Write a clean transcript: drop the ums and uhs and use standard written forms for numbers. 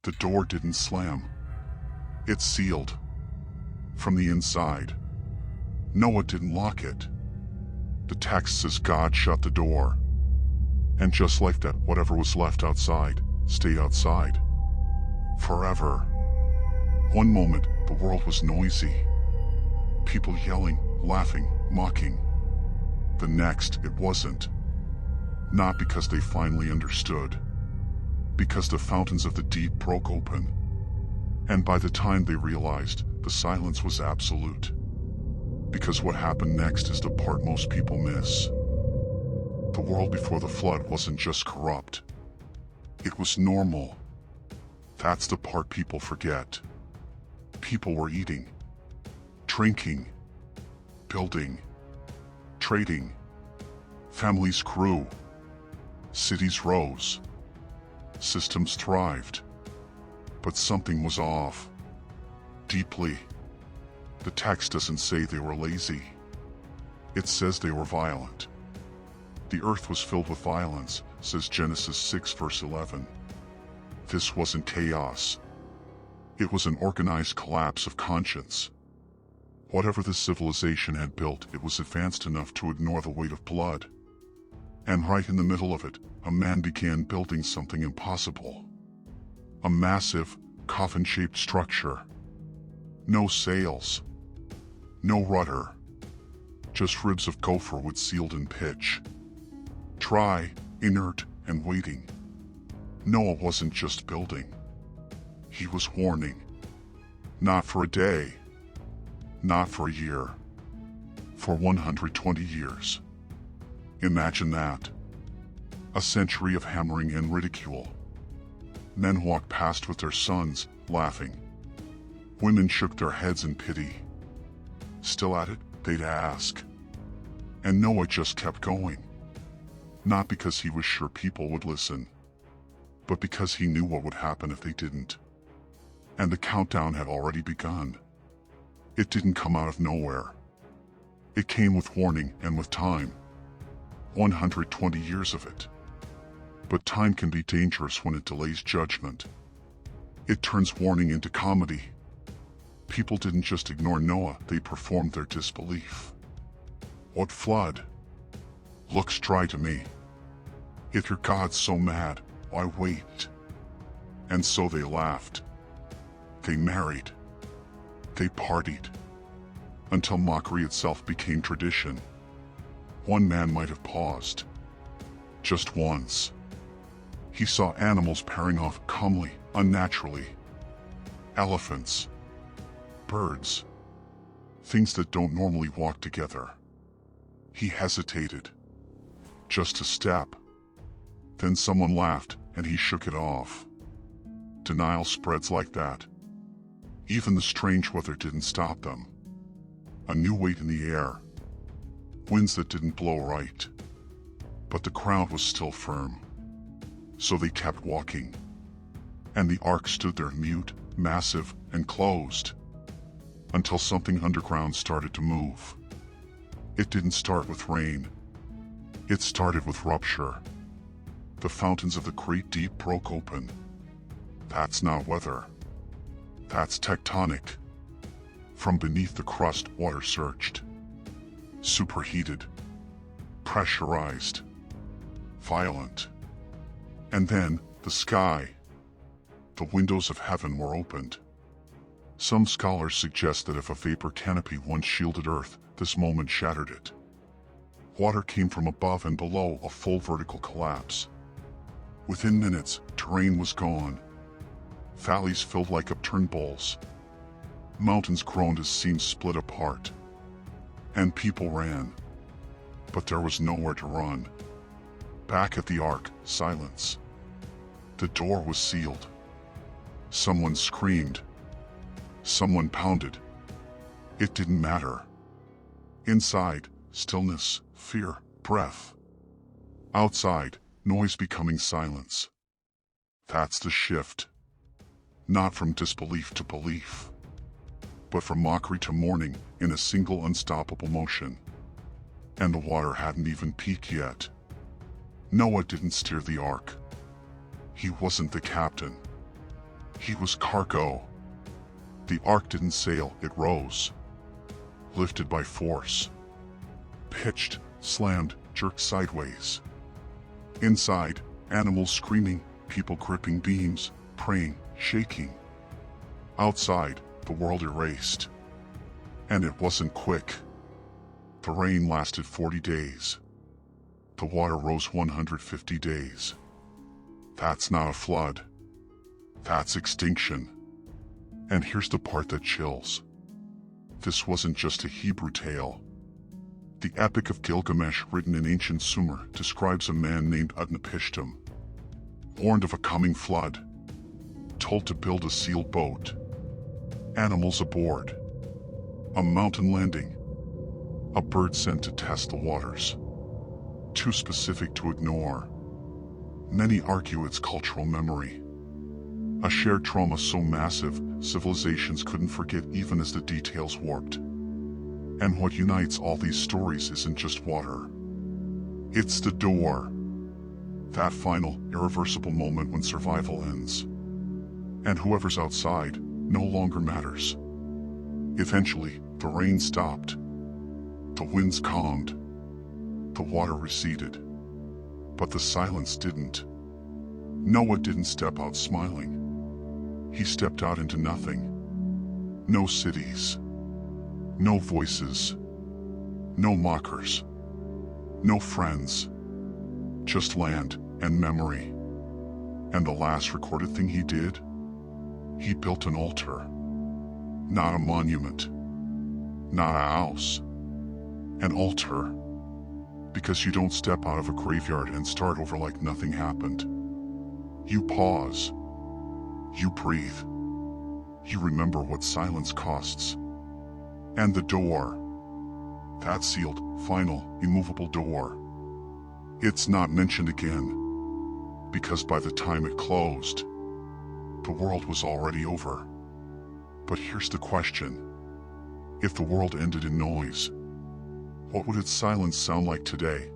The door didn't slam. It sealed. From the inside. Noah didn't lock it. The text says God shut the door. And just like that, whatever was left outside, stayed outside. Forever. One moment, the world was noisy. People yelling, laughing, mocking. The next, it wasn't. Not because they finally understood. Because the fountains of the deep broke open. And by the time they realized, the silence was absolute. Because what happened next is the part most people miss. The world before the flood wasn't just corrupt. It was normal. That's the part people forget. People were eating, drinking, building, trading. Families grew. Cities rose. Systems thrived. But something was off. Deeply. The text doesn't say they were lazy. It says they were violent. The earth was filled with violence, says Genesis 6 verse 11. This wasn't chaos. It was an organized collapse of conscience. Whatever the civilization had built, it was advanced enough to ignore the weight of blood. And right in the middle of it, a man began building something impossible. A massive, coffin-shaped structure. No sails. No rudder. Just ribs of gopher wood sealed in pitch. Dry, inert, and waiting. Noah wasn't just building. He was warning. Not for a day. Not for a year. For 120 years. Imagine that. A century of hammering and ridicule. Men walked past with their sons, laughing. Women shook their heads in pity. Still at it, they'd ask. And Noah just kept going. Not because he was sure people would listen, but because he knew what would happen if they didn't. And the countdown had already begun. It didn't come out of nowhere. It came with warning and with time. 120 years of it. But time can be dangerous when it delays judgment. It turns warning into comedy. People didn't just ignore Noah, they performed their disbelief. What flood? Looks dry to me. If your God's so mad, why wait? And so they laughed. They married. They partied. Until mockery itself became tradition. One man might have paused. Just once. He saw animals pairing off calmly, unnaturally. Elephants. Birds. Things that don't normally walk together. He hesitated. Just a step. Then someone laughed, and he shook it off. Denial spreads like that. Even the strange weather didn't stop them. A new weight in the air. Winds that didn't blow right. But the crowd was still firm. So they kept walking. And the ark stood there mute, massive, and closed. Until something underground started to move. It didn't start with rain. It started with rupture. The fountains of the great deep broke open. That's not weather. That's tectonic. From beneath the crust, water surged. Superheated. Pressurized. Violent. And then, the sky. The windows of heaven were opened. Some scholars suggest that if a vapor canopy once shielded Earth, this moment shattered it. Water came from above and below, a full vertical collapse. Within minutes, terrain was gone. Valleys filled like upturned bowls. Mountains groaned as seams split apart. And people ran. But there was nowhere to run. Back at the ark, silence. The door was sealed. Someone screamed. Someone pounded. It didn't matter. Inside, stillness, fear, breath. Outside, noise becoming silence. That's the shift. Not from disbelief to belief, but from mockery to mourning in a single unstoppable motion. And the water hadn't even peaked yet. Noah didn't steer the ark. He wasn't the captain. He was cargo. The ark didn't sail, it rose. Lifted by force. Pitched, slammed, jerked sideways. Inside, animals screaming, people gripping beams, praying, shaking. Outside, the world erased. And it wasn't quick. The rain lasted 40 days. The water rose 150 days. That's not a flood. That's extinction. And here's the part that chills. This wasn't just a Hebrew tale. The Epic of Gilgamesh, written in ancient Sumer, describes a man named Utnapishtim, warned of a coming flood, told to build a sealed boat, animals aboard, a mountain landing, a bird sent to test the waters. Too specific to ignore. Many argue it's cultural memory. A shared trauma so massive, civilizations couldn't forget even as the details warped. And what unites all these stories isn't just water. It's the door. That final, irreversible moment when survival ends. And whoever's outside no longer matters. Eventually, the rain stopped. The winds calmed. The water receded. But the silence didn't. Noah didn't step out smiling. He stepped out into nothing. No cities. No voices. No mockers. No friends. Just land and memory. And the last recorded thing he did? He built an altar. Not a monument. Not a house. An altar. Because you don't step out of a graveyard and start over like nothing happened. You pause. You breathe. You remember what silence costs. And the door. That sealed, final, immovable door. It's not mentioned again. Because by the time it closed, the world was already over. But here's the question. If the world ended in noise, what would its silence sound like today?